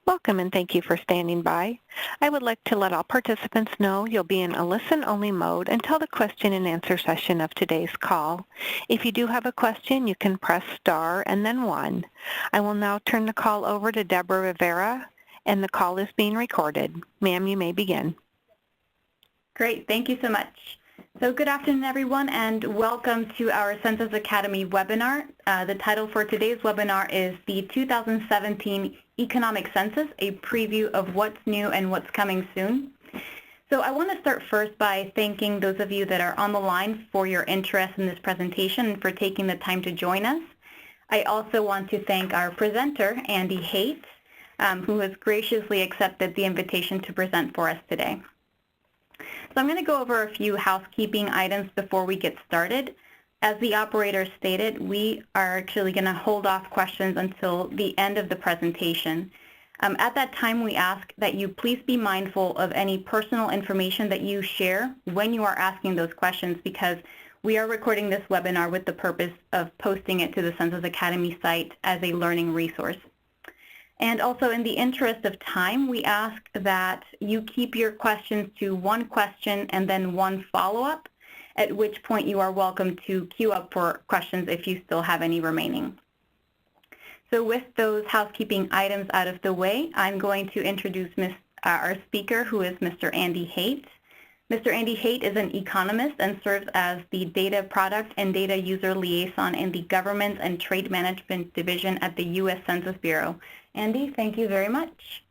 Welcome and thank you for standing by. I would like to let all participants know you'll be in a listen-only mode until the question and answer session of today's call. If you do have a question, you can press star and then 1. I will now turn the call over to Deborah Rivera, and the call is being recorded. Ma'am, you may begin. Great, thank you so much. So good afternoon, everyone, and welcome to our Census Academy webinar. The title for today's webinar is the 2017 Economic Census, a preview of what's new and what's coming soon. So I want to start first by thanking those of you that are on the line for your interest in this presentation and for taking the time to join us. I also want to thank our presenter, Andy Haight, who has graciously accepted the invitation to present for us today. So I'm going to go over a few housekeeping items before we get started. As the operator stated, we are actually going to hold off questions until the end of the presentation. At that time, we ask that you please be mindful of any personal information that you share when you are asking those questions, because we are recording this webinar with the purpose of posting it to the Census Academy site as a learning resource. And also, in the interest of time, we ask that you keep your questions to one question and then one follow-up, at which point you are welcome to queue up for questions if you still have any remaining. So with those housekeeping items out of the way, I'm going to introduce our speaker, who is Mr. Andy Haight. Mr. Andy Haight is an economist and serves as the Data Product and Data User Liaison in the Government and Trade Management Division at the U.S. Census Bureau. Andy, thank you very much.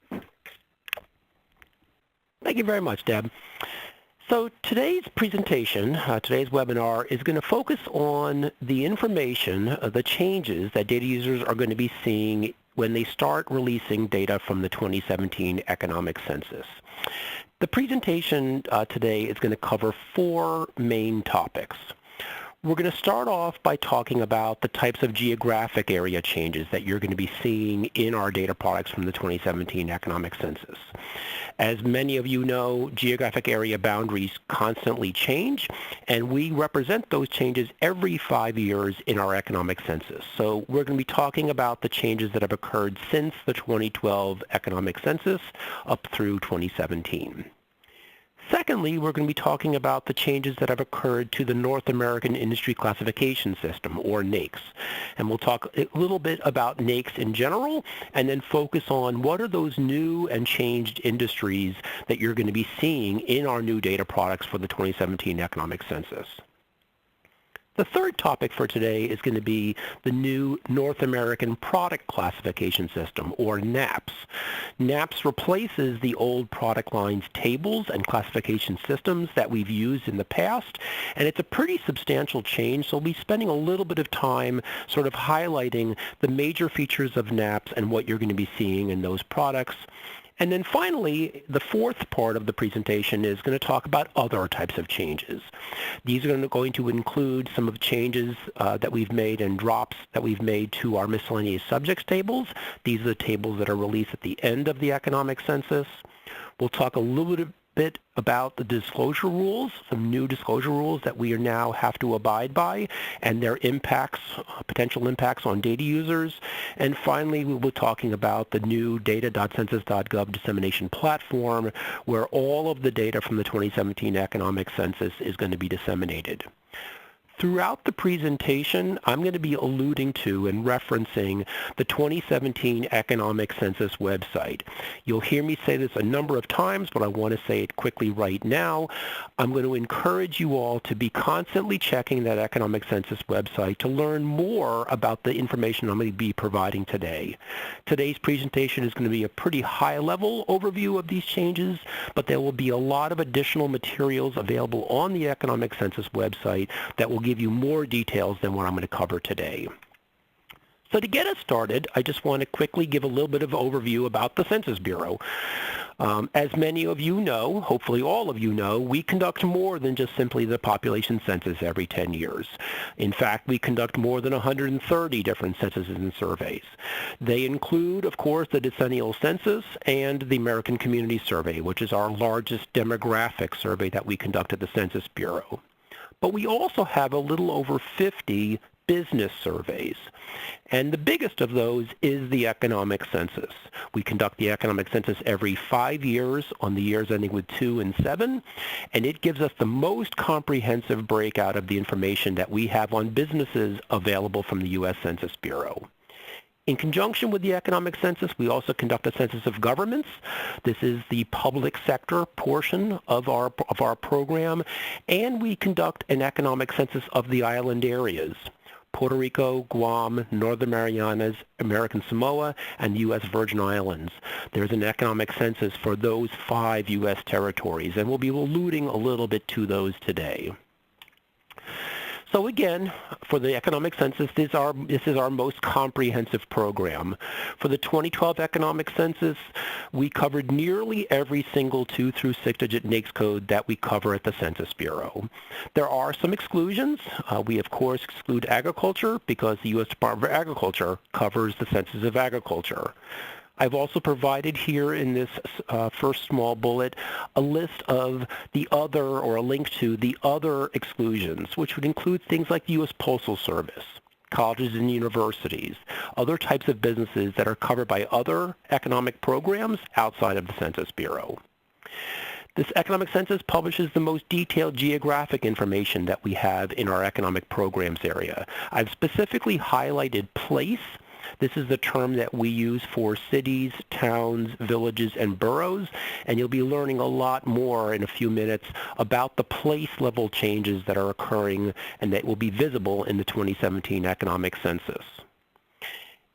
Thank you very much, Deb. So today's presentation, today's webinar, is going to focus on the information, the changes that data users are going to be seeing when they start releasing data from the 2017 Economic Census. The presentation today is going to cover 4 main topics. We're going to start off by talking about the types of geographic area changes that you're going to be seeing in our data products from the 2017 Economic Census. As many of you know, geographic area boundaries constantly change, and we represent those changes every 5 years in our economic census. So we're going to be talking about the changes that have occurred since the 2012 Economic Census up through 2017. Secondly, we're going to be talking about the changes that have occurred to the North American Industry Classification System, or NAICS. And we'll talk a little bit about NAICS in general, and then focus on what are those new and changed industries that you're going to be seeing in our new data products for the 2017 Economic Census. The third topic for today is going to be the new North American Product Classification System, or NAPCS. NAPCS replaces the old product lines tables and classification systems that we've used in the past, and it's a pretty substantial change, so we'll be spending a little bit of time sort of highlighting the major features of NAPCS and what you're going to be seeing in those products. And then finally, the fourth part of the presentation is going to talk about other types of changes. These are going to include some of the changes that we've made and drops that we've made to our miscellaneous subjects tables. These are the tables that are released at the end of the economic census. We'll talk a little bit about the disclosure rules, some new disclosure rules that we now have to abide by, and their impacts, potential impacts on data users. And finally, we'll be talking about the new data.census.gov dissemination platform, where all of the data from the 2017 Economic Census is going to be disseminated. Throughout the presentation, I'm going to be alluding to and referencing the 2017 Economic Census website. You'll hear me say this a number of times, but I want to say it quickly right now. I'm going to encourage you all to be constantly checking that Economic Census website to learn more about the information I'm going to be providing today. Today's presentation is going to be a pretty high-level overview of these changes, but there will be a lot of additional materials available on the Economic Census website that will give you more details than what I'm going to cover today. So to get us started, I just want to quickly give a little bit of overview about the Census Bureau. As many of you know, hopefully all of you know, we conduct more than just simply the population census every 10 years. In fact, we conduct more than 130 different censuses and surveys. They include, of course, the decennial census and the American Community Survey, which is our largest demographic survey that we conduct at the Census Bureau. But we also have a little over 50 business surveys. And the biggest of those is the Economic Census. We conduct the Economic Census every 5 years on the years ending with 2 and 7, and it gives us the most comprehensive breakout of the information that we have on businesses available from the U.S. Census Bureau. In conjunction with the Economic Census, we also conduct a census of governments. This is the public sector portion of our program, and we conduct an economic census of the island areas: Puerto Rico, Guam, Northern Marianas, American Samoa, and the U.S. Virgin Islands. There's an economic census for those 5 U.S. territories, and we'll be alluding a little bit to those today. So again, for the Economic Census, this is our most comprehensive program. For the 2012 Economic Census, we covered nearly every single 2 through 6-digit NAICS code that we cover at the Census Bureau. There are some exclusions. We, of course, exclude agriculture because the U.S. Department of Agriculture covers the Census of Agriculture. I've also provided here in this first small bullet a list of the other, or a link to the other exclusions, which would include things like the U.S. Postal Service, colleges and universities, other types of businesses that are covered by other economic programs outside of the Census Bureau. This Economic Census publishes the most detailed geographic information that we have in our economic programs area. I've specifically highlighted place. This is the term that we use for cities, towns, villages, and boroughs, and you'll be learning a lot more in a few minutes about the place-level changes that are occurring and that will be visible in the 2017 Economic Census.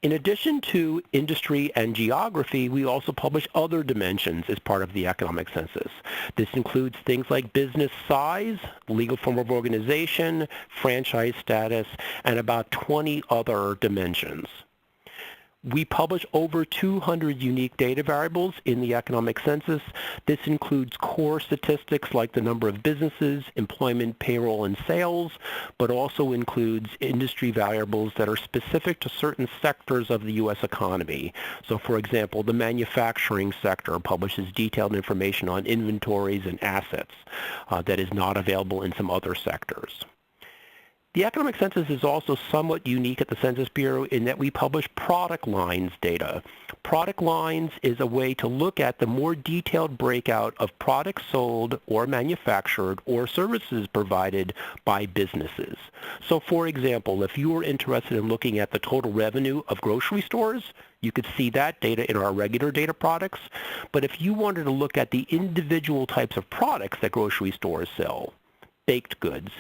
In addition to industry and geography, we also publish other dimensions as part of the Economic Census. This includes things like business size, legal form of organization, franchise status, and about 20 other dimensions. We publish over 200 unique data variables in the Economic Census. This includes core statistics like the number of businesses, employment, payroll, and sales, but also includes industry variables that are specific to certain sectors of the U.S. economy. So, for example, the manufacturing sector publishes detailed information on inventories and assets that is not available in some other sectors. The Economic Census is also somewhat unique at the Census Bureau in that we publish product lines data. Product lines is a way to look at the more detailed breakout of products sold or manufactured or services provided by businesses. So, for example, if you were interested in looking at the total revenue of grocery stores, you could see that data in our regular data products. But if you wanted to look at the individual types of products that grocery stores sell, baked goods,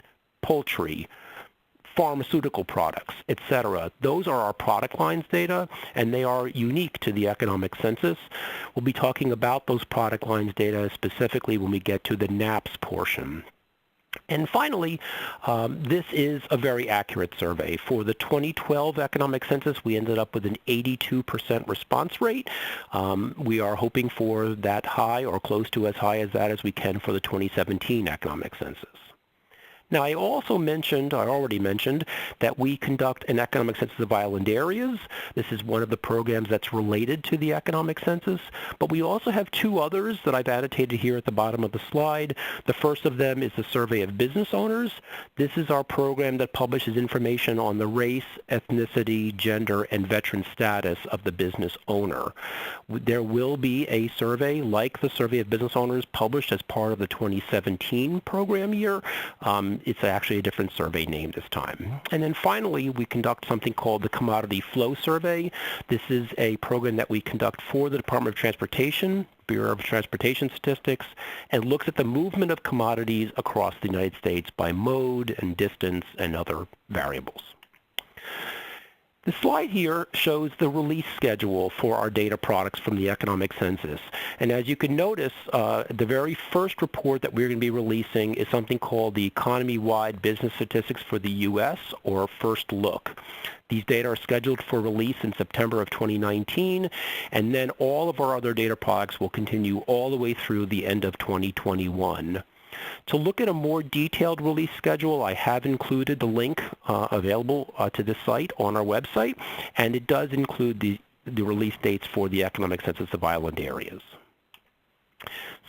poultry, pharmaceutical products, etc. Those are our product lines data, and they are unique to the Economic Census. We'll be talking about those product lines data specifically when we get to the NAPCS portion. And finally, this is a very accurate survey. For the 2012 Economic Census, we ended up with an 82% response rate. We are hoping for that high or close to as high as that as we can for the 2017 Economic Census. Now, I already mentioned that we conduct an economic census of island areas. This is one of the programs that's related to the economic census, but we also have 2 others that I've annotated here at the bottom of the slide. The first of them is the survey of business owners. This is our program that publishes information on the race, ethnicity, gender, and veteran status of the business owner. There will be a survey like the survey of business owners published as part of the 2017 program year. It's actually a different survey name this time. And then finally, we conduct something called the Commodity Flow Survey. This is a program that we conduct for the Department of Transportation, Bureau of Transportation Statistics, and looks at the movement of commodities across the United States by mode and distance and other variables. The slide here shows the release schedule for our data products from the Economic Census. And as you can notice, the very first report that we're going to be releasing is something called the Economy-Wide Business Statistics for the U.S., or First Look. These data are scheduled for release in September of 2019, and then all of our other data products will continue all the way through the end of 2021. To look at a more detailed release schedule, I have included the link available to this site on our website, and it does include the release dates for the Economic Census of Island Areas.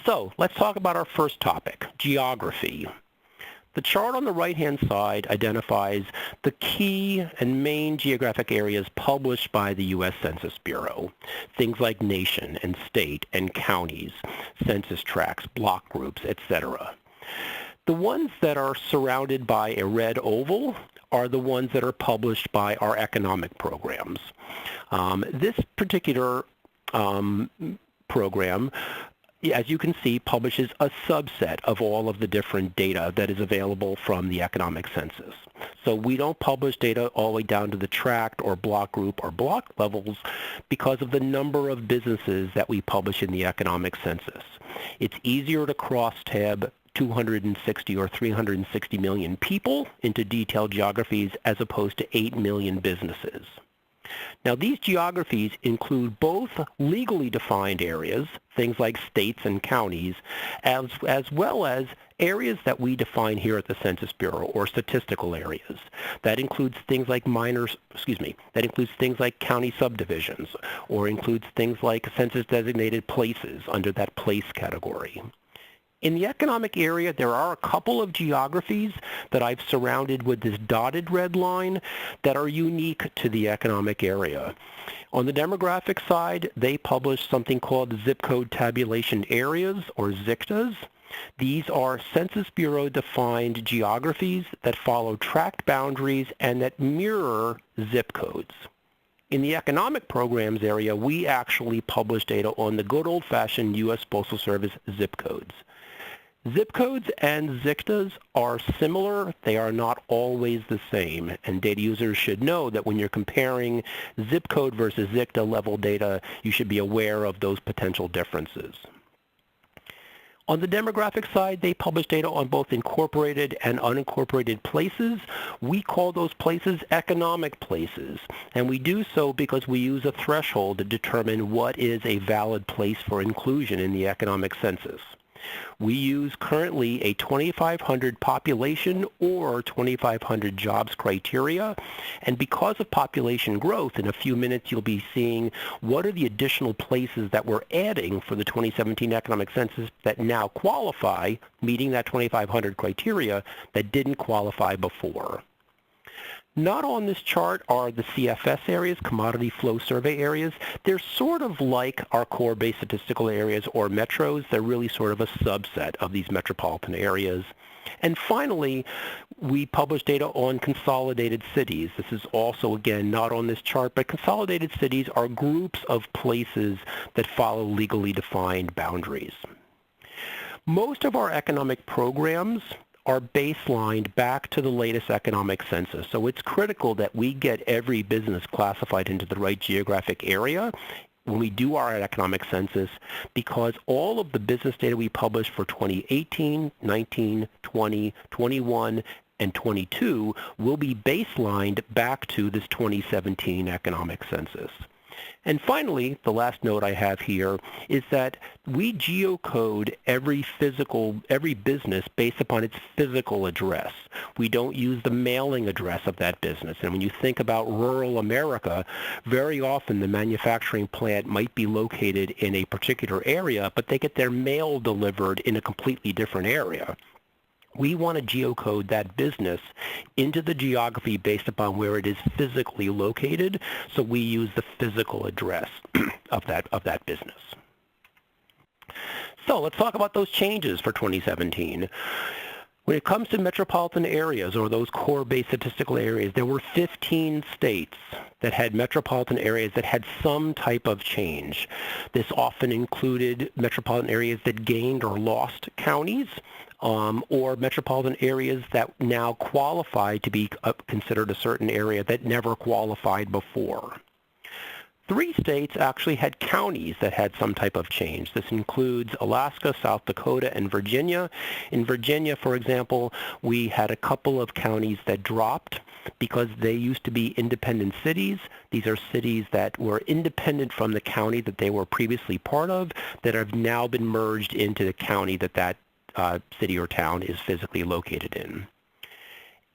So let's talk about our first topic, geography. The chart on the right-hand side identifies the key and main geographic areas published by the U.S. Census Bureau, things like nation and state and counties, census tracts, block groups, etc. The ones that are surrounded by a red oval are the ones that are published by our economic programs. This particular program, as you can see, publishes a subset of all of the different data that is available from the economic census. So we don't publish data all the way down to the tract or block group or block levels because of the number of businesses that we publish in the economic census. It's easier to cross-tab 260 or 360 million people into detailed geographies as opposed to 8 million businesses. Now, these geographies include both legally defined areas, things like states and counties, as well as areas that we define here at the Census Bureau, or statistical areas. That includes things like that includes things like county subdivisions, or includes things like census-designated places under that place category. In the economic area, there are a couple of geographies that I've surrounded with this dotted red line that are unique to the economic area. On the demographic side, they publish something called zip code tabulation areas, or ZICTAs. These are Census Bureau defined geographies that follow tract boundaries and that mirror zip codes. In the economic programs area, we actually publish data on the good old-fashioned U.S. Postal Service zip codes. Zip codes and ZICTAs are similar. They are not always the same, and data users should know that when you're comparing zip code versus ZICTA level data, you should be aware of those potential differences. On the demographic side, they publish data on both incorporated and unincorporated places. We call those places economic places, and we do so because we use a threshold to determine what is a valid place for inclusion in the economic census. We use currently a 2,500 population or 2,500 jobs criteria, and because of population growth, in a few minutes you'll be seeing what are the additional places that we're adding for the 2017 economic census that now qualify, meeting that 2,500 criteria that didn't qualify before. Not on this chart are the CFS areas, Commodity Flow Survey areas. They're sort of like our core-based statistical areas or metros. They're really sort of a subset of these metropolitan areas. And finally, we publish data on consolidated cities. This is also, again, not on this chart, but consolidated cities are groups of places that follow legally defined boundaries. Most of our economic programs are baselined back to the latest economic census. So it's critical that we get every business classified into the right geographic area when we do our economic census, because all of the business data we publish for 2018, 19, 20, 21, and 22 will be baselined back to this 2017 economic census. And finally, the last note I have here is that we geocode every business based upon its physical address. We don't use the mailing address of that business. And when you think about rural America, very often the manufacturing plant might be located in a particular area, but they get their mail delivered in a completely different area. We want to geocode that business into the geography based upon where it is physically located, so we use the physical address of that business. So let's talk about those changes for 2017. When it comes to metropolitan areas, or those core-based statistical areas, there were 15 states that had metropolitan areas that had some type of change. This often included metropolitan areas that gained or lost counties, or metropolitan areas that now qualify to be considered a certain area that never qualified before. 3 states actually had counties that had some type of change. This includes Alaska, South Dakota, and Virginia. In Virginia, for example, we had a couple of counties that dropped because they used to be independent cities. These are cities that were independent from the county that they were previously part of, that have now been merged into the county that city or town is physically located in.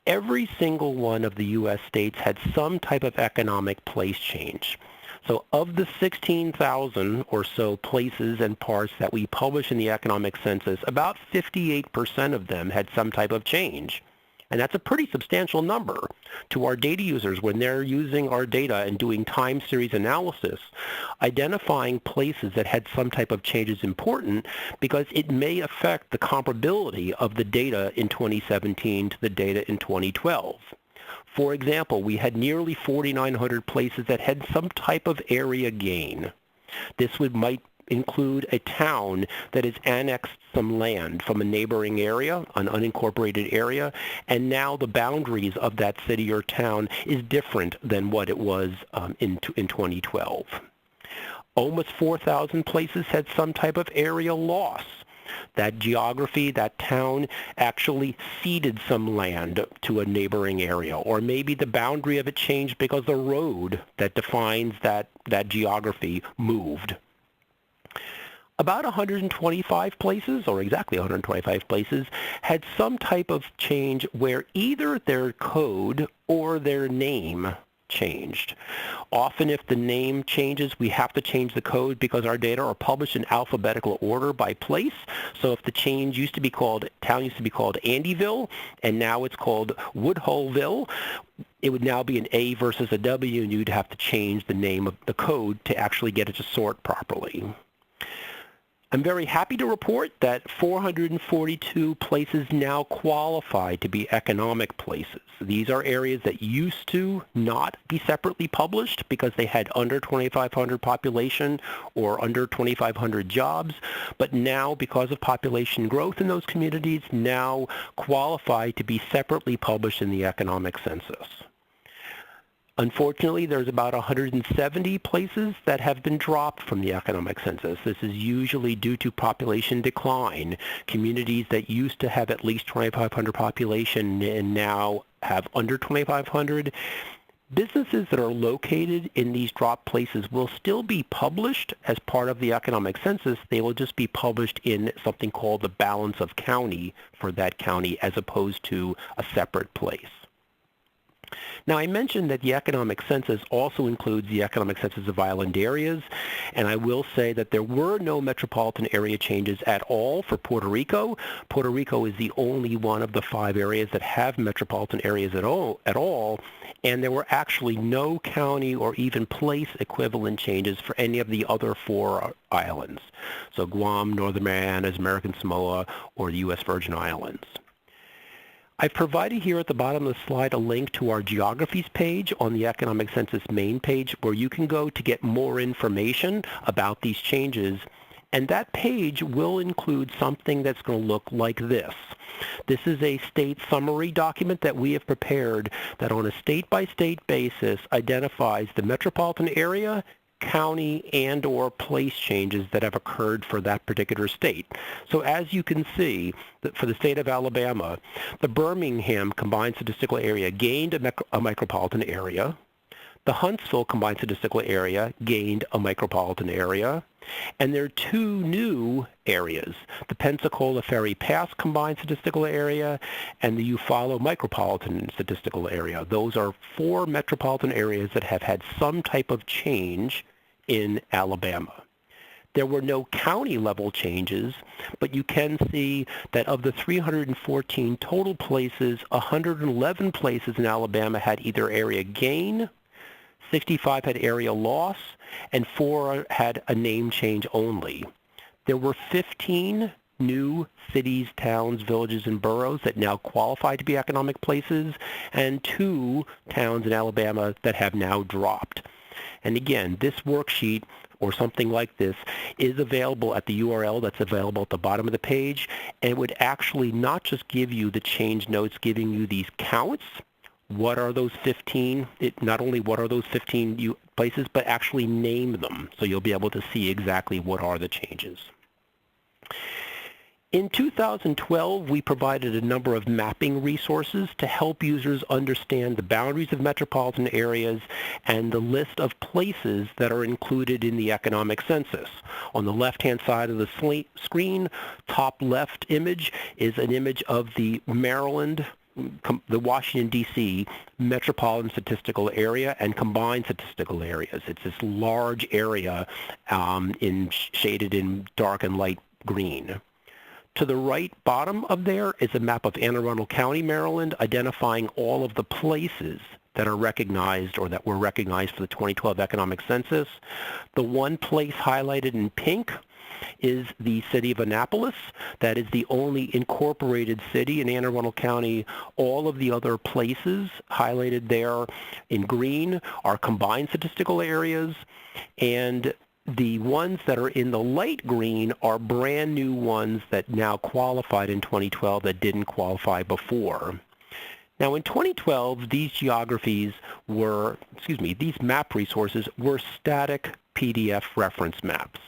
Every single one of the U.S. states had some type of economic place change. So of the 16,000 or so places and parts that we publish in the Economic Census, about 58% of them had some type of change. And that's a pretty substantial number to our data users when they're using our data and doing time series analysis. Identifying places that had some type of change is important because it may affect the comparability of the data in 2017 to the data in 2012. For example, we had nearly 4,900 places that had some type of area gain. This might include a town that has annexed some land from a neighboring area, an unincorporated area, and now the boundaries of that city or town is different than what it was in 2012. Almost 4,000 places had some type of area loss. That geography, that town actually ceded some land to a neighboring area, or maybe the boundary of it changed because the road that defines that geography moved. About 125 places, or exactly 125 places, had some type of change where either their code or their name changed. Often if the name changes, we have to change the code because our data are published in alphabetical order by place. So if the town used to be called Andyville, and now it's called Woodhullville, it would now be an A versus a W, and you'd have to change the name of the code to actually get it to sort properly. I'm very happy to report that 442 places now qualify to be economic places. These are areas that used to not be separately published because they had under 2,500 population or under 2,500 jobs, but now because of population growth in those communities, now qualify to be separately published in the Economic Census. Unfortunately, there's about 170 places that have been dropped from the Economic Census. This is usually due to population decline. Communities that used to have at least 2,500 population and now have under 2,500. Businesses that are located in these dropped places will still be published as part of the Economic Census. They will just be published in something called the balance of county for that county as opposed to a separate place. Now, I mentioned that the Economic Census also includes the Economic Census of island areas, and I will say that there were no metropolitan area changes at all for Puerto Rico. Puerto Rico is the only one of the 5 areas that have metropolitan areas at all, and there were actually no county or even place equivalent changes for any of the other 4 islands, so Guam, Northern Marianas, American Samoa, or the U.S. Virgin Islands. I've provided here at the bottom of the slide a link to our Geographies page on the Economic Census main page where you can go to get more information about these changes, and that page will include something that's going to look like this. This is a state summary document that we have prepared that on a state-by-state basis identifies the metropolitan area, county, and or place changes that have occurred for that particular state. So as you can see, for the state of Alabama, the Birmingham Combined Statistical Area gained a micropolitan area. The Huntsville Combined Statistical Area gained a micropolitan area. And there are 2 new areas, the Pensacola Ferry Pass Combined Statistical Area and the Eufaula Micropolitan Statistical Area. Those are 4 metropolitan areas that have had some type of change in Alabama. There were no county level changes, but you can see that of the 314 total places, 111 places in Alabama had either area gain, 65 had area loss, and 4 had a name change only. There were 15 new cities, towns, villages, and boroughs that now qualify to be economic places, and 2 towns in Alabama that have now dropped. And again, this worksheet or something like this is available at the URL that's available at the bottom of the page, and it would actually not just give you the change notes giving you these counts, what are those 15, not only what are those 15 places, but actually name them, so you'll be able to see exactly what are the changes. In 2012, we provided a number of mapping resources to help users understand the boundaries of metropolitan areas and the list of places that are included in the Economic Census. On the left-hand side of the screen, top left image is an image of the Maryland the Washington, D.C. metropolitan statistical area and combined statistical areas. It's this large area shaded in dark and light green. To the right bottom of there is a map of Anne Arundel County, Maryland, identifying all of the places that are recognized or that were recognized for the 2012 Economic Census. The one place highlighted in pink is the city of Annapolis. That is the only incorporated city in Anne Arundel County. All of the other places highlighted there in green are combined statistical areas, and the ones that are in the light green are brand new ones that now qualified in 2012 that didn't qualify before. Now in 2012, these these map resources were static PDF reference maps.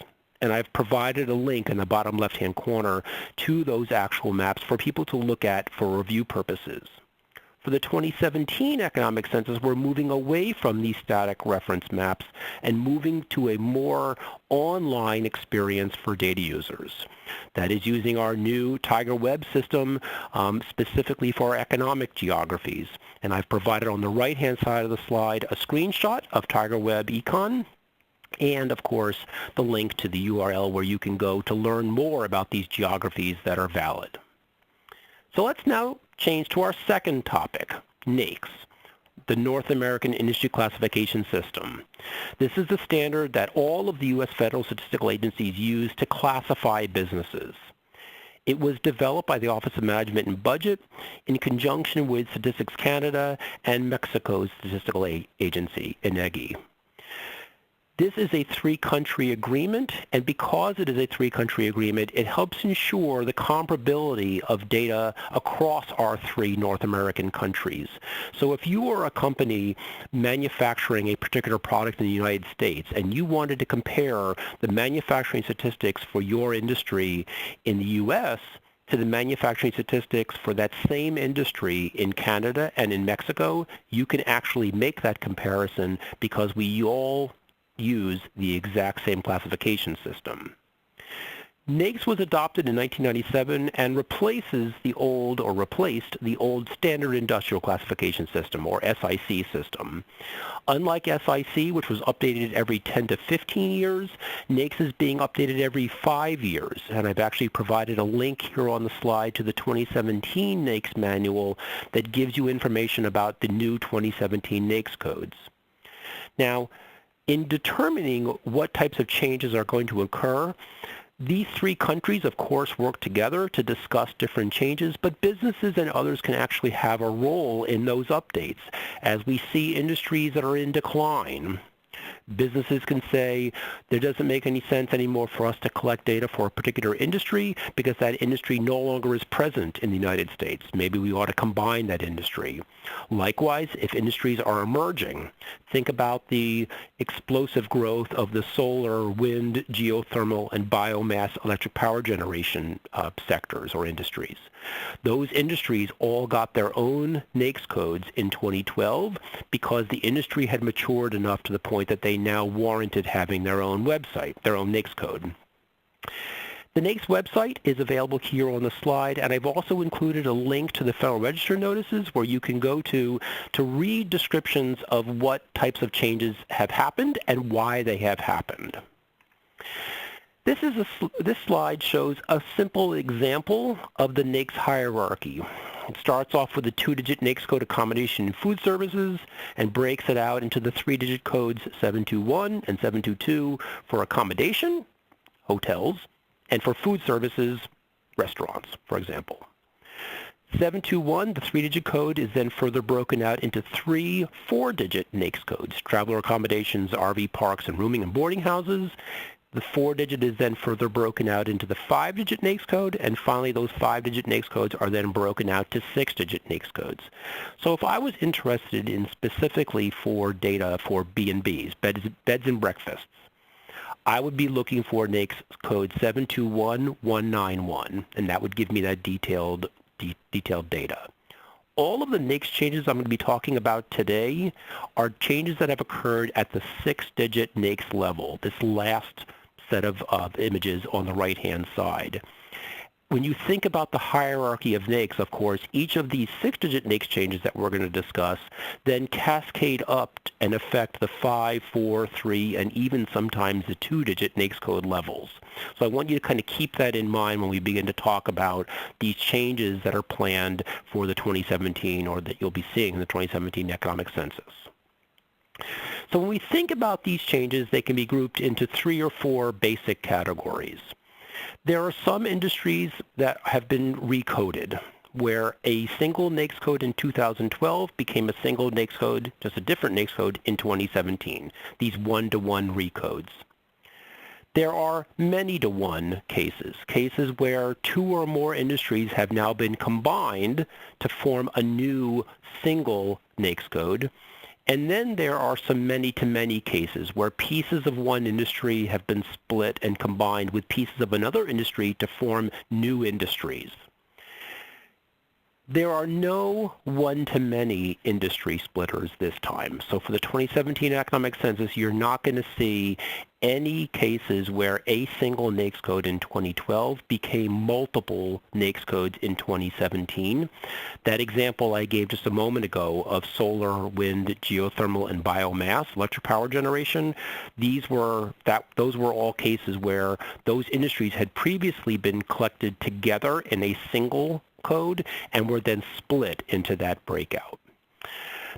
And I've provided a link in the bottom left-hand corner to those actual maps for people to look at for review purposes. For the 2017 Economic Census, we're moving away from these static reference maps and moving to a more online experience for data users. That is using our new Tiger Web system specifically for economic geographies. And I've provided on the right-hand side of the slide a screenshot of Tiger Web Econ, and of course the link to the URL where you can go to learn more about these geographies that are valid. So let's now change to our second topic, NAICS, the North American Industry Classification System. This is the standard that all of the U.S. federal statistical agencies use to classify businesses. It was developed by the Office of Management and Budget in conjunction with Statistics Canada and Mexico's statistical agency, INEGI. This is a three-country agreement, and because it is a three-country agreement, it helps ensure the comparability of data across our three North American countries. So if you are a company manufacturing a particular product in the United States and you wanted to compare the manufacturing statistics for your industry in the U.S. to the manufacturing statistics for that same industry in Canada and in Mexico, you can actually make that comparison because we all use the exact same classification system. NAICS was adopted in 1997 and replaced the old Standard Industrial Classification System, or SIC system. Unlike SIC, which was updated every 10 to 15 years, NAICS is being updated every 5 years, and I've actually provided a link here on the slide to the 2017 NAICS manual that gives you information about the new 2017 NAICS codes. Now, in determining what types of changes are going to occur, these three countries, of course, work together to discuss different changes, but businesses and others can actually have a role in those updates. As we see industries that are in decline, businesses can say, there doesn't make any sense anymore for us to collect data for a particular industry because that industry no longer is present in the United States. Maybe we ought to combine that industry. Likewise, if industries are emerging, think about the explosive growth of the solar, wind, geothermal, and biomass electric power generation sectors or industries. Those industries all got their own NAICS codes in 2012 because the industry had matured enough to the point that they now warranted having their own website, their own NAICS code. The NAICS website is available here on the slide, and I've also included a link to the Federal Register notices where you can go to read descriptions of what types of changes have happened and why they have happened. This slide shows a simple example of the NAICS hierarchy. It starts off with a 2-digit NAICS code accommodation in food services and breaks it out into the 3-digit codes 721 and 722 for accommodation, hotels, and for food services, restaurants, for example. 721, the 3-digit code, is then further broken out into 3 4-digit NAICS codes, traveler accommodations, RV parks, and rooming and boarding houses. The 4-digit is then further broken out into the 5-digit NAICS code, and finally those 5-digit NAICS codes are then broken out to 6-digit NAICS codes. So if I was interested in specifically for data for B&Bs, beds and breakfasts, I would be looking for NAICS code 721191, and that would give me that detailed data. All of the NAICS changes I'm going to be talking about today are changes that have occurred at the 6-digit NAICS level, this last set of images on the right-hand side. when you think about the hierarchy of NAICS, of course, each of these 6-digit NAICS changes that we're going to discuss then cascade up and affect the 5, 4, 3, and even sometimes the 2-digit NAICS code levels. So I want you to kind of keep that in mind when we begin to talk about these changes that are planned for the 2017, or that you'll be seeing in the 2017 Economic Census. So when we think about these changes, they can be grouped into 3 or 4 basic categories. There are some industries that have been recoded, where a single NAICS code in 2012 became a single NAICS code, just a different NAICS code, in 2017, these one-to-one recodes. There are many-to-one cases where 2 or more industries have now been combined to form a new single NAICS code. And then there are some many-to-many cases where pieces of one industry have been split and combined with pieces of another industry to form new industries. There are no one-to-many industry splitters this time. So for the 2017 Economic Census, you're not going to see any cases where a single NAICS code in 2012 became multiple NAICS codes in 2017. That example I gave just a moment ago of solar, wind, geothermal, and biomass, electric power generation, those were all cases where those industries had previously been collected together in a single code and were then split into that breakout.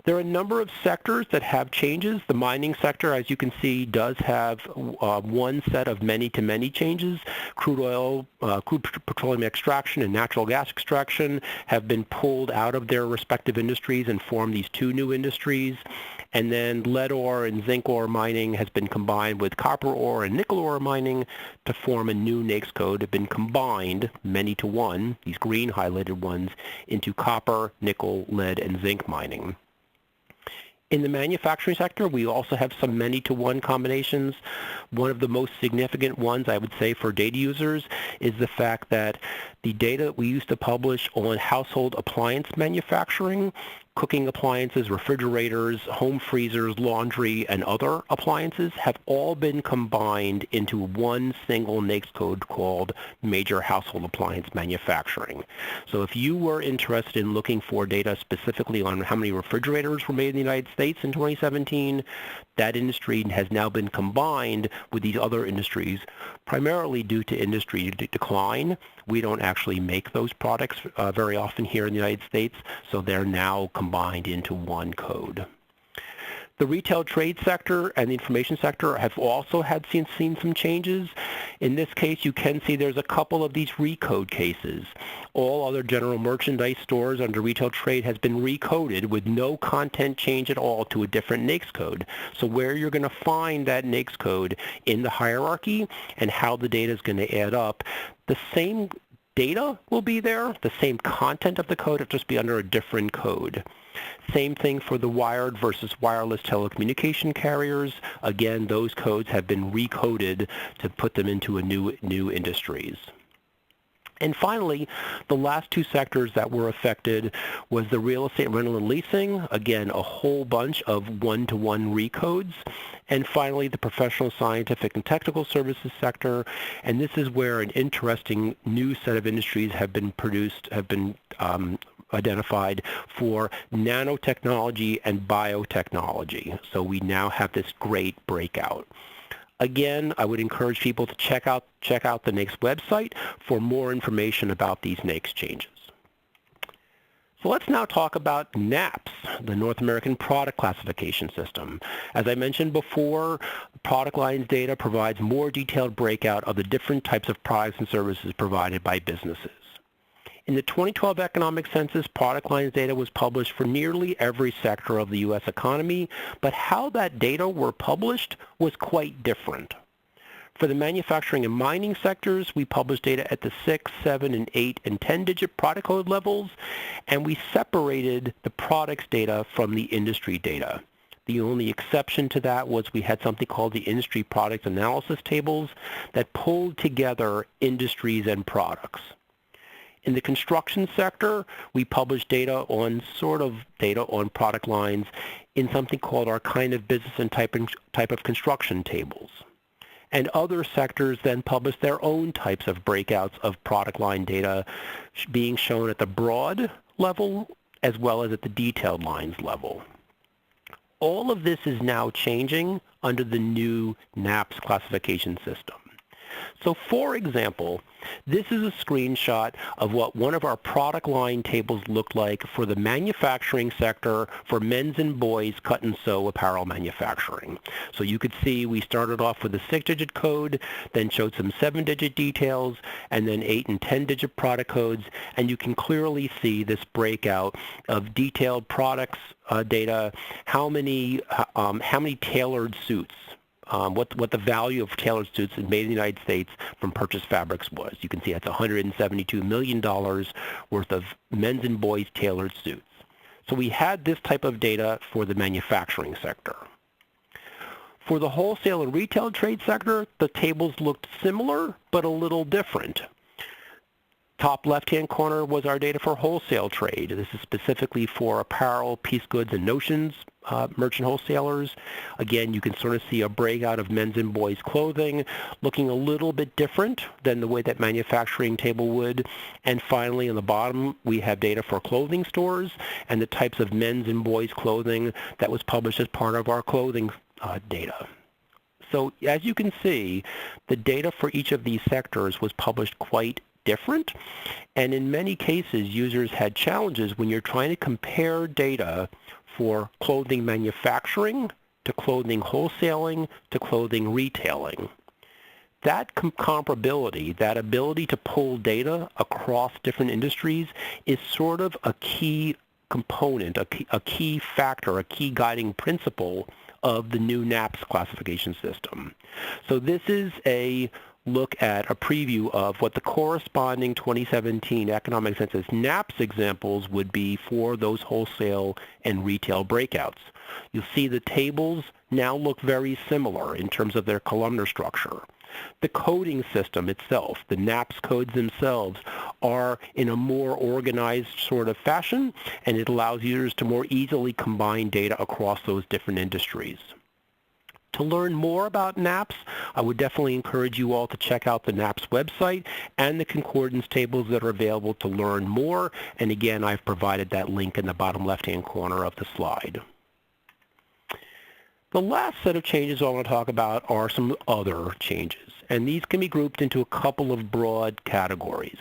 There are a number of sectors that have changes. The mining sector, as you can see, does have one set of many-to-many changes. Crude oil, crude petroleum extraction and natural gas extraction have been pulled out of their respective industries and formed these 2 new industries. And then lead ore and zinc ore mining has been combined with copper ore and nickel ore mining to form a new NAICS code. Have been combined, many to one, these green highlighted ones, into copper, nickel, lead, and zinc mining. In the manufacturing sector, we also have some many-to-one combinations. One of the most significant ones, I would say, for data users is the fact that the data that we used to publish on household appliance manufacturing, cooking appliances, refrigerators, home freezers, laundry, and other appliances have all been combined into one single NAICS code called Major Household Appliance Manufacturing. So if you were interested in looking for data specifically on how many refrigerators were made in the United States in 2017, that industry has now been combined with these other industries, primarily due to industry decline. We don't actually make those products very often here in the United States, so they're now combined into one code. The retail trade sector and the information sector have also seen some changes. In this case, you can see there's a couple of these recode cases. All other general merchandise stores under retail trade has been recoded with no content change at all to a different NAICS code. So where you're going to find that NAICS code in the hierarchy and how the data is going to add up, the same data will be there, the same content of the code, it'll just be under a different code. Same thing for the wired versus wireless telecommunication carriers. Again, those codes have been recoded to put them into a new industries. And finally, the last 2 sectors that were affected was the real estate rental and leasing. Again, a whole bunch of one-to-one recodes. And finally, the professional, scientific, and technical services sector. And this is where an interesting new set of industries have been identified for nanotechnology and biotechnology. So we now have this great breakout. Again, I would encourage people to check out the NAICS website for more information about these NAICS changes. So let's now talk about NAPCS, the North American Product Classification System. As I mentioned before, product lines data provides more detailed breakout of the different types of products and services provided by businesses. In the 2012 Economic Census, product lines data was published for nearly every sector of the U.S. economy, but how that data were published was quite different. For the manufacturing and mining sectors, we published data at the 6, 7, and 8, and 10-digit product code levels, and we separated the products data from the industry data. The only exception to that was we had something called the Industry Product Analysis Tables that pulled together industries and products. In the construction sector, we published data on product lines in something called our kind of business and type of construction tables. And other sectors then publish their own types of breakouts of product line data being shown at the broad level as well as at the detailed lines level. All of this is now changing under the new NAPCS classification system. So for example, this is a screenshot of what one of our product line tables looked like for the manufacturing sector for men's and boys cut and sew apparel manufacturing. So you could see we started off with a 6-digit code, then showed some 7-digit details, and then 8 and 10-digit product codes, and you can clearly see this breakout of detailed products data, how many tailored suits, what the value of tailored suits made in the United States from purchased fabrics was. You can see that's $172 million worth of men's and boys tailored suits. So we had this type of data for the manufacturing sector. For the wholesale and retail trade sector, the tables looked similar but a little different. Top left-hand corner was our data for wholesale trade. This is specifically for apparel, piece goods, and notions merchant wholesalers. Again, you can sort of see a breakout of men's and boys clothing looking a little bit different than the way that manufacturing table would. And finally, on the bottom, we have data for clothing stores and the types of men's and boys clothing that was published as part of our clothing data. So as you can see, the data for each of these sectors was published quite different, and in many cases users had challenges when you're trying to compare data for clothing manufacturing to clothing wholesaling to clothing retailing. That comparability, that ability to pull data across different industries is sort of a key component, a key factor, a key guiding principle of the new NAPCS classification system. So this is a look at a preview of what the corresponding 2017 Economic Census NAPCS examples would be for those wholesale and retail breakouts. You'll see the tables now look very similar in terms of their columnar structure. The coding system itself, the NAPCS codes themselves, are in a more organized sort of fashion, and it allows users to more easily combine data across those different industries. To learn more about NAPCS, I would definitely encourage you all to check out the NAPCS website and the concordance tables that are available to learn more. And again, I've provided that link in the bottom left-hand corner of the slide. The last set of changes I want to talk about are some other changes, and these can be grouped into a couple of broad categories.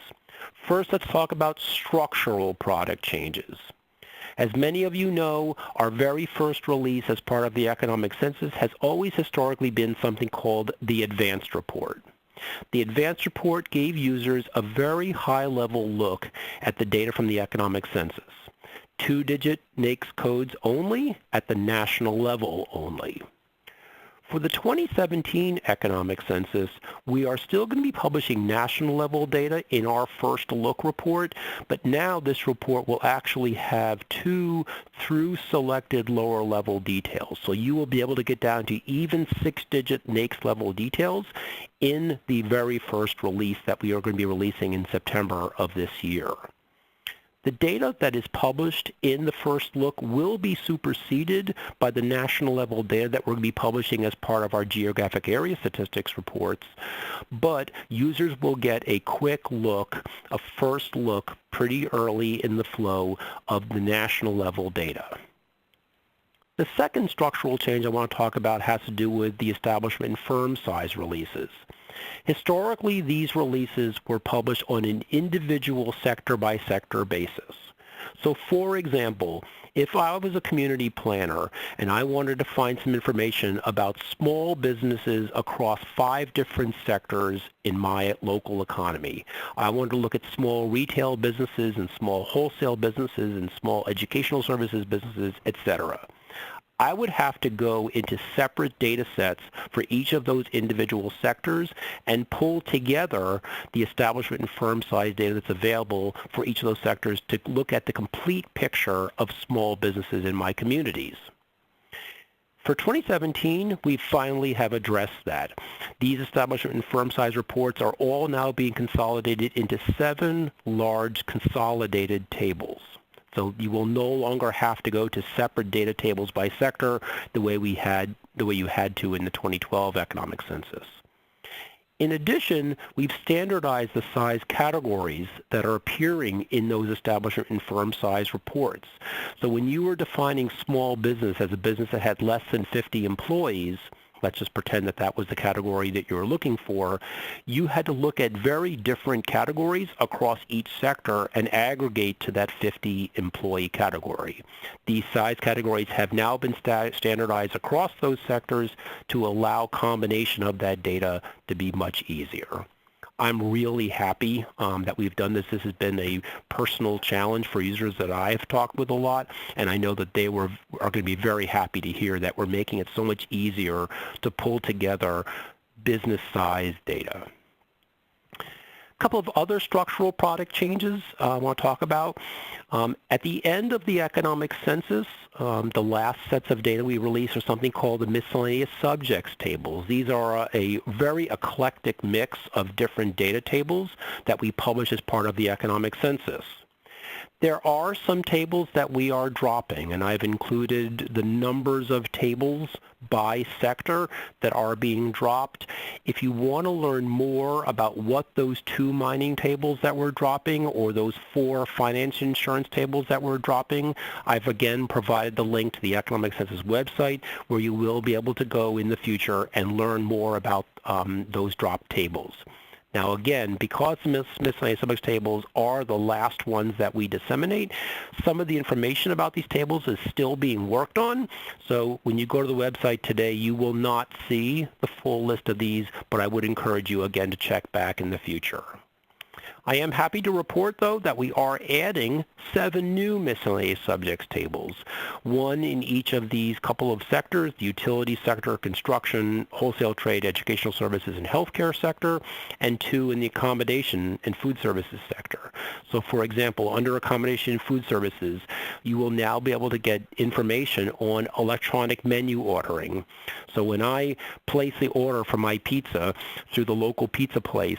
First, let's talk about structural product changes. As many of you know, our very first release as part of the Economic Census has always historically been something called the Advanced Report. The Advanced Report gave users a very high-level look at the data from the Economic Census. 2-digit NAICS codes only at the national level only. For the 2017 Economic Census, we are still going to be publishing national level data in our first look report, but now this report will actually have 2 through selected lower level details. So you will be able to get down to even 6-digit NAICS level details in the very first release that we are going to be releasing in September of this year. The data that is published in the first look will be superseded by the national level data that we're going to be publishing as part of our geographic area statistics reports, but users will get a quick look, a first look pretty early in the flow of the national level data. The second structural change I want to talk about has to do with the establishment and firm size releases. Historically, these releases were published on an individual sector-by-sector basis. So for example, if I was a community planner and I wanted to find some information about small businesses across 5 different sectors in my local economy, I wanted to look at small retail businesses and small wholesale businesses and small educational services businesses, etc. I would have to go into separate data sets for each of those individual sectors and pull together the establishment and firm size data that's available for each of those sectors to look at the complete picture of small businesses in my communities. For 2017, we finally have addressed that. These establishment and firm size reports are all now being consolidated into 7 large consolidated tables. So you will no longer have to go to separate data tables by sector the way you had to in the 2012 Economic Census. In addition, we've standardized the size categories that are appearing in those establishment and firm size reports. So when you were defining small business as a business that had less than 50 employees, let's just pretend that that was the category that you were looking for, you had to look at very different categories across each sector and aggregate to that 50 employee category. These size categories have now been standardized across those sectors to allow combination of that data to be much easier. I'm really happy that we've done this. This has been a personal challenge for users that I've talked with a lot, and I know that they are going to be very happy to hear that we're making it so much easier to pull together business-size data. A couple of other structural product changes I want to talk about. At the end of the economic census, the last sets of data we release are something called the miscellaneous subjects tables. These are a very eclectic mix of different data tables that we publish as part of the economic census. There are some tables that we are dropping, and I've included the numbers of tables by sector that are being dropped. If you want to learn more about what those 2 mining tables that we're dropping or those 4 finance insurance tables that we're dropping, I've again provided the link to the Economic Census website where you will be able to go in the future and learn more about those dropped tables. Now again, because the miscellaneous subjects tables are the last ones that we disseminate, some of the information about these tables is still being worked on. So when you go to the website today, you will not see the full list of these, but I would encourage you again to check back in the future. I am happy to report, though, that we are adding 7 new miscellaneous subjects tables, 1 in each of these couple of sectors, the utility sector, construction, wholesale trade, educational services, and healthcare sector, and 2 in the accommodation and food services sector. So, for example, under accommodation and food services, you will now be able to get information on electronic menu ordering. So when I place the order for my pizza through the local pizza place,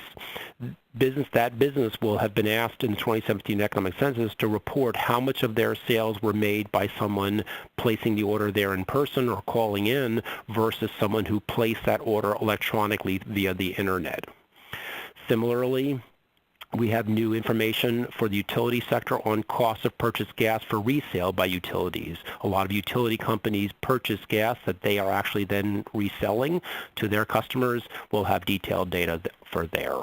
that business will have been asked in the 2017 Economic Census to report how much of their sales were made by someone placing the order there in person or calling in versus someone who placed that order electronically via the internet. Similarly, we have new information for the utility sector on cost of purchased gas for resale by utilities. A lot of utility companies purchase gas that they are actually then reselling to their customers. We'll have detailed data for there.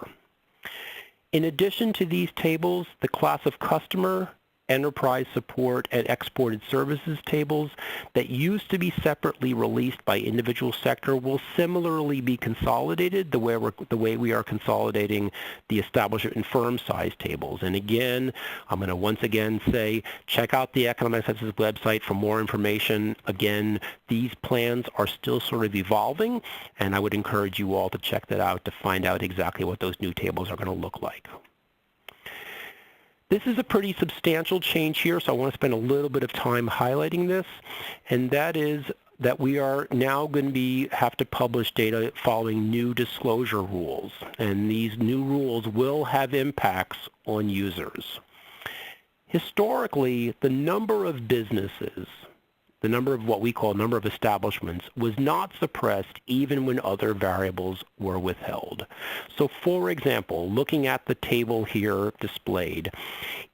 In addition to these tables, the class of customer, enterprise support, and exported services tables that used to be separately released by individual sector will similarly be consolidated the way we are consolidating the establishment and firm size tables. And again, I'm going to once again say, check out the Economic Census website for more information. Again, these plans are still sort of evolving, and I would encourage you all to check that out to find out exactly what those new tables are going to look like. This is a pretty substantial change here, so I want to spend a little bit of time highlighting this, and that is that we are now going to have to publish data following new disclosure rules, and these new rules will have impacts on users. Historically, the number of businesses, the number of what we call number of establishments, was not suppressed even when other variables were withheld. So for example, looking at the table here displayed,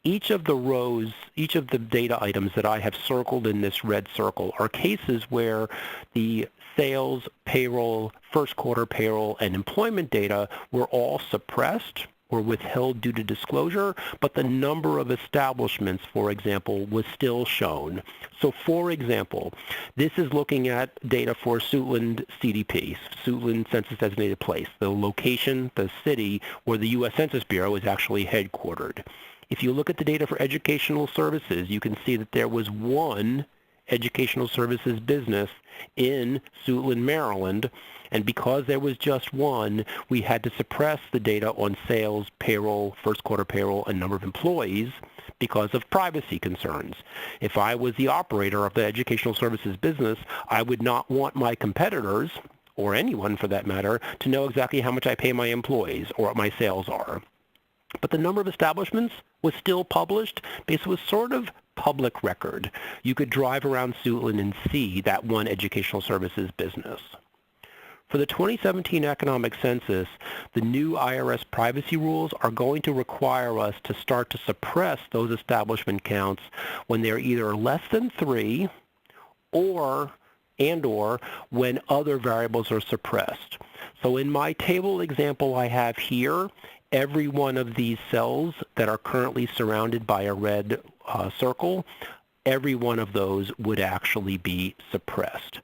each of the rows, each of the data items that I have circled in this red circle are cases where the sales, payroll, first quarter payroll, and employment data were all suppressed or withheld due to disclosure, but the number of establishments, for example, was still shown. So for example, this is looking at data for Suitland CDP, Suitland Census Designated Place, the location, the city where the U.S. Census Bureau is actually headquartered. If you look at the data for educational services, you can see that there was 1 educational services business in Suitland, Maryland, and because there was just 1, we had to suppress the data on sales, payroll, first quarter payroll, and number of employees because of privacy concerns. If I was the operator of the educational services business, I would not want my competitors, or anyone for that matter, to know exactly how much I pay my employees or what my sales are. But the number of establishments was still published because it was sort of public record. You could drive around Suitland and see that 1 educational services business. For the 2017 economic census, the new IRS privacy rules are going to require us to start to suppress those establishment counts when they're either less than 3 or when other variables are suppressed. So in my table example I have here, every one of these cells that are currently surrounded by a red circle, every one of those would actually be suppressed.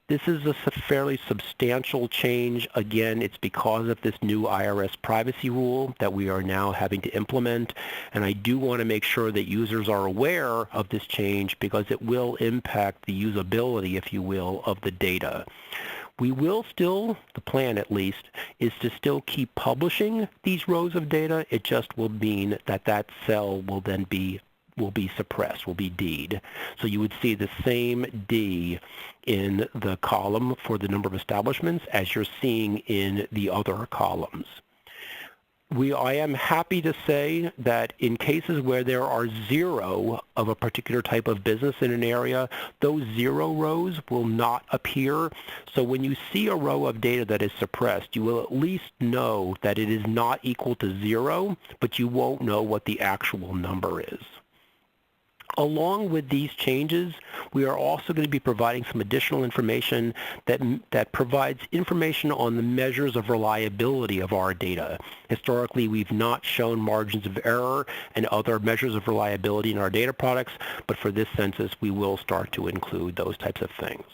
This is a fairly substantial change. Again, it's because of this new IRS privacy rule that we are now having to implement, and I do want to make sure that users are aware of this change because it will impact the usability, if you will, of the data. We will still, the plan at least, is to still keep publishing these rows of data. It just will mean that that cell will then be suppressed, will be D'd. So you would see the same D in the column for the number of establishments as you're seeing in the other columns. I am happy to say that in cases where there are 0 of a particular type of business in an area, those 0 rows will not appear. So when you see a row of data that is suppressed, you will at least know that it is not equal to 0, but you won't know what the actual number is. Along with these changes, we are also going to be providing some additional information that provides information on the measures of reliability of our data. Historically, we've not shown margins of error and other measures of reliability in our data products, but for this census, we will start to include those types of things.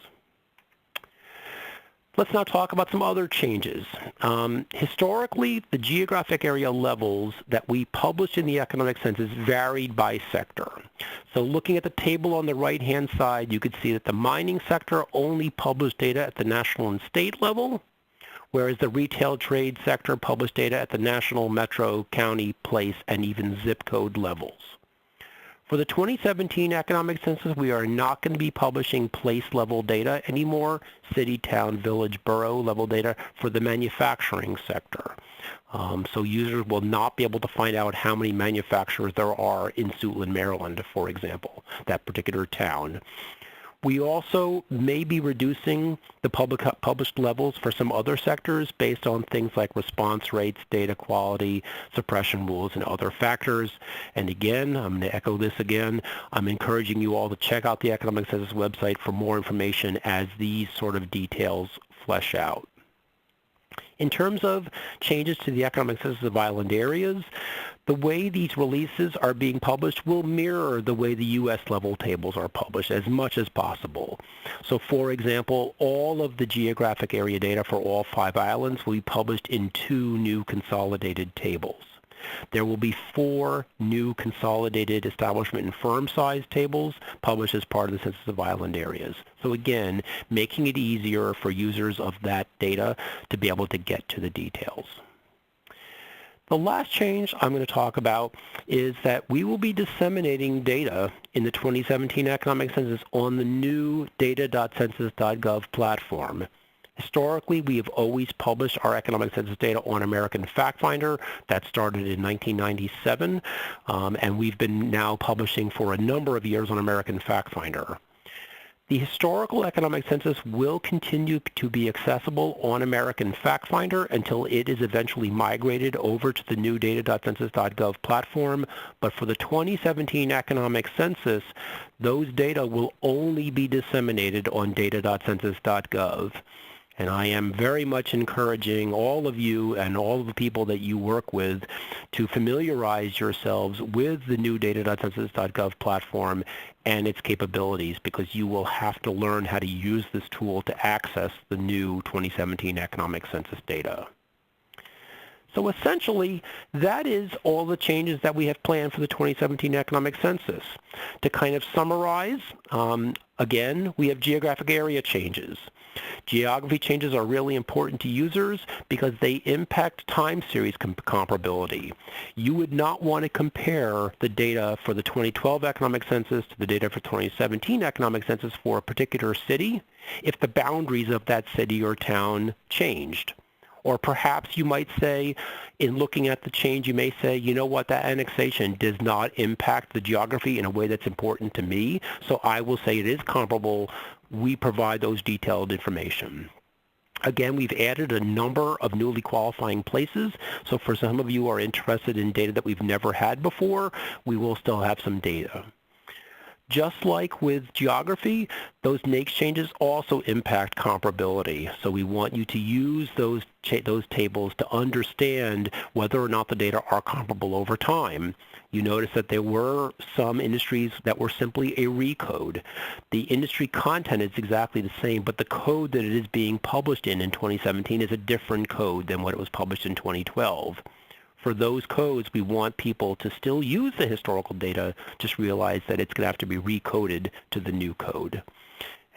Let's now talk about some other changes. Historically, the geographic area levels that we published in the economic census varied by sector. So looking at the table on the right-hand side, you could see that the mining sector only published data at the national and state level, whereas the retail trade sector published data at the national, metro, county, place, and even zip code levels. For the 2017 economic census, we are not going to be publishing place-level data anymore, city, town, village, borough level data for the manufacturing sector. So users will not be able to find out how many manufacturers there are in Suitland, Maryland, for example, that particular town. We also may be reducing the published levels for some other sectors based on things like response rates, data quality, suppression rules, and other factors. And again, I'm going to echo this again, I'm encouraging you all to check out the Economic Census website for more information as these sort of details flesh out. In terms of changes to the economic census of island areas, the way these releases are being published will mirror the way the U.S. level tables are published as much as possible. So for example, all of the geographic area data for all 5 islands will be published in 2 new consolidated tables. There will be 4 new consolidated establishment and firm size tables published as part of the Census of Island Areas. So again, making it easier for users of that data to be able to get to the details. The last change I'm going to talk about is that we will be disseminating data in the 2017 economic census on the new data.census.gov platform. Historically, we have always published our economic census data on American FactFinder. That started in 1997, and we've been now publishing for a number of years on American FactFinder. The historical economic census will continue to be accessible on American FactFinder until it is eventually migrated over to the new data.census.gov platform, but for the 2017 economic census, those data will only be disseminated on data.census.gov. And I am very much encouraging all of you and all of the people that you work with to familiarize yourselves with the new data.census.gov platform and its capabilities, because you will have to learn how to use this tool to access the new 2017 economic census data. So essentially, that is all the changes that we have planned for the 2017 economic census. To kind of summarize, again, we have geographic area changes. Geography changes are really important to users because they impact time series comparability. You would not want to compare the data for the 2012 economic census to the data for 2017 economic census for a particular city if the boundaries of that city or town changed. Or perhaps you might say, in looking at the change, you may say, you know what, that annexation does not impact the geography in a way that's important to me, so I will say it is comparable. We provide those detailed information. Again, we've added a number of newly qualifying places, so for some of you who are interested in data that we've never had before, we will still have some data. Just like with geography, those NAICS changes also impact comparability. So we want you to use those tables to understand whether or not the data are comparable over time. You notice that there were some industries that were simply a recode. The industry content is exactly the same, but the code that it is being published in 2017 is a different code than what it was published in 2012. For those codes, we want people to still use the historical data, just realize that it's going to have to be recoded to the new code.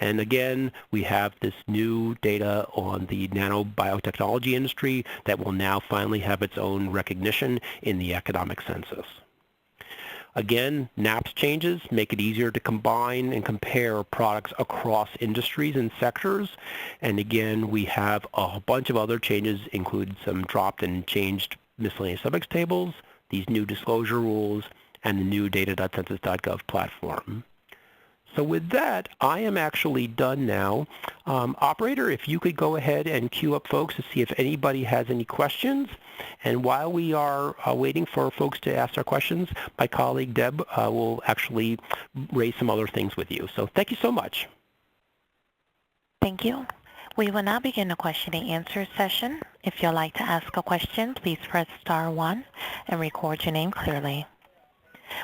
And again, we have this new data on the nanobiotechnology industry that will now finally have its own recognition in the Economic Census. Again, NAPCS changes make it easier to combine and compare products across industries and sectors. And again, we have a bunch of other changes, including some dropped and changed miscellaneous subjects tables, these new disclosure rules, and the new data.census.gov platform. So with that, I am actually done now. Operator, if you could go ahead and queue up folks to see if anybody has any questions. And while we are waiting for folks to ask their questions, my colleague Deb will actually raise some other things with you. So thank you so much. Thank you. We will now begin the question and answer session. If you'd like to ask a question, please press *1 and record your name clearly.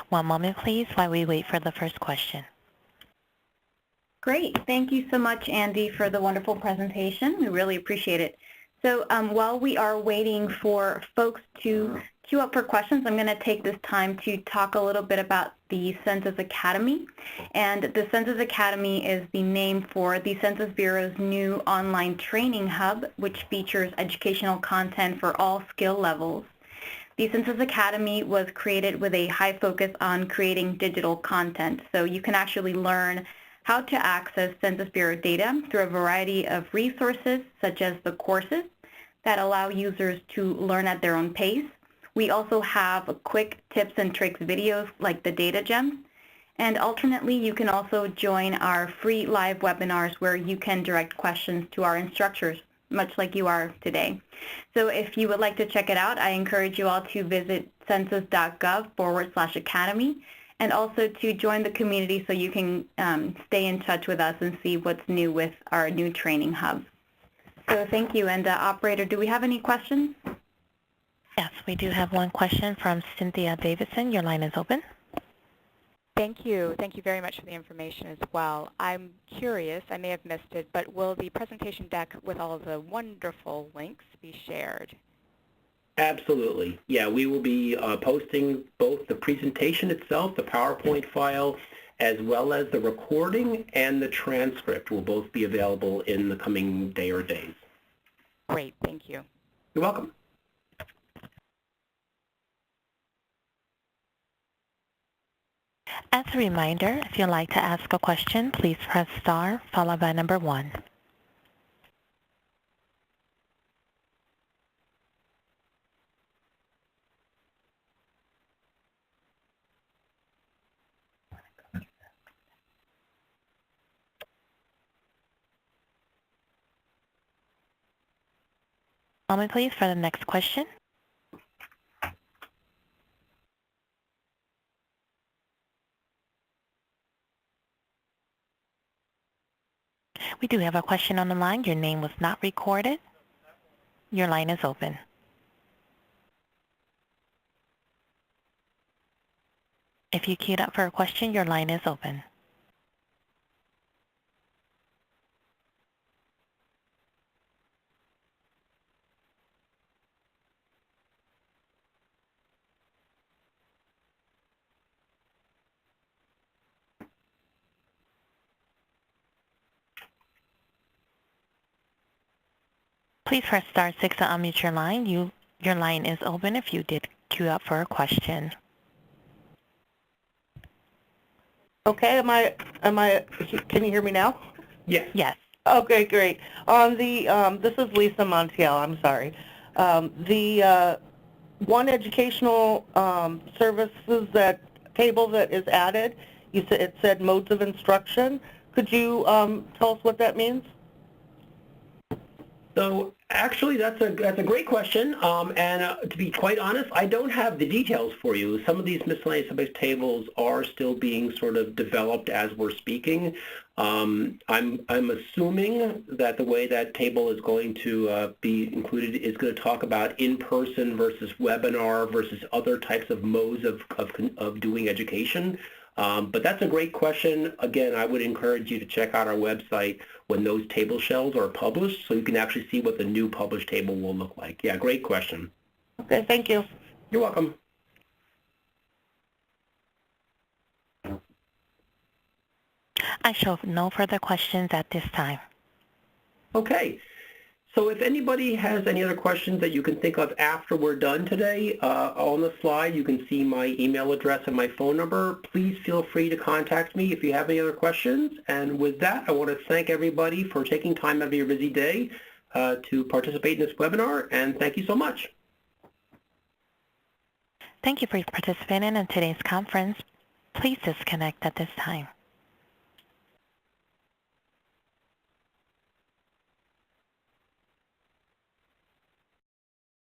One moment, please, while we wait for the first question. Great. Thank you so much, Andy, for the wonderful presentation. We really appreciate it. So while we are waiting for folks to queue up for questions, I'm going to take this time to talk a little bit about the Census Academy. And the Census Academy is the name for the Census Bureau's new online training hub, which features educational content for all skill levels. The Census Academy was created with a high focus on creating digital content. So you can actually learn how to access Census Bureau data through a variety of resources, such as the courses that allow users to learn at their own pace. We also have quick tips and tricks videos like the Data Gems. And alternately, you can also join our free live webinars where you can direct questions to our instructors, much like you are today. So if you would like to check it out, I encourage you all to visit census.gov/academy and also to join the community so you can stay in touch with us and see what's new with our new training hub. So thank you. And operator, do we have any questions? Yes, we do have one question from Cynthia Davidson. Your line is open. Thank you. Thank you very much for the information as well. I'm curious, I may have missed it, but will the presentation deck with all of the wonderful links be shared? Absolutely. Yeah, we will be posting both the presentation itself, the PowerPoint file, as well as the recording and the transcript will both be available in the coming day or days. Great. Thank you. You're welcome. As a reminder, if you'd like to ask a question, please press star followed by number 1. Moment, please, for the next question. We do have a question on the line. Your name was not recorded. Your line is open. If you queued up for a question, your line is open. Please press star 6 to unmute your line. Your line is open if you did queue up for a question. Okay, can you hear me now? Yes. Yes. Okay, great. On the, this is Lisa Montiel, I'm sorry. The one educational services table that is added, it said modes of instruction. Could you tell us what that means? So actually, that's a great question, and to be quite honest, I don't have the details for you. Some of these miscellaneous subject tables are still being sort of developed as we're speaking. I'm assuming that the way that table is going to be included is going to talk about in-person versus webinar versus other types of modes of doing education. But that's a great question. Again, I would encourage you to check out our website when those table shells are published so you can actually see what the new published table will look like. Yeah, great question. Okay, thank you. You're welcome. I show no further questions at this time. Okay. So if anybody has any other questions that you can think of after we're done today, on the slide you can see my email address and my phone number. Please feel free to contact me if you have any other questions. And with that, I want to thank everybody for taking time out of your busy day to participate in this webinar, and thank you so much. Thank you for participating in today's conference. Please disconnect at this time.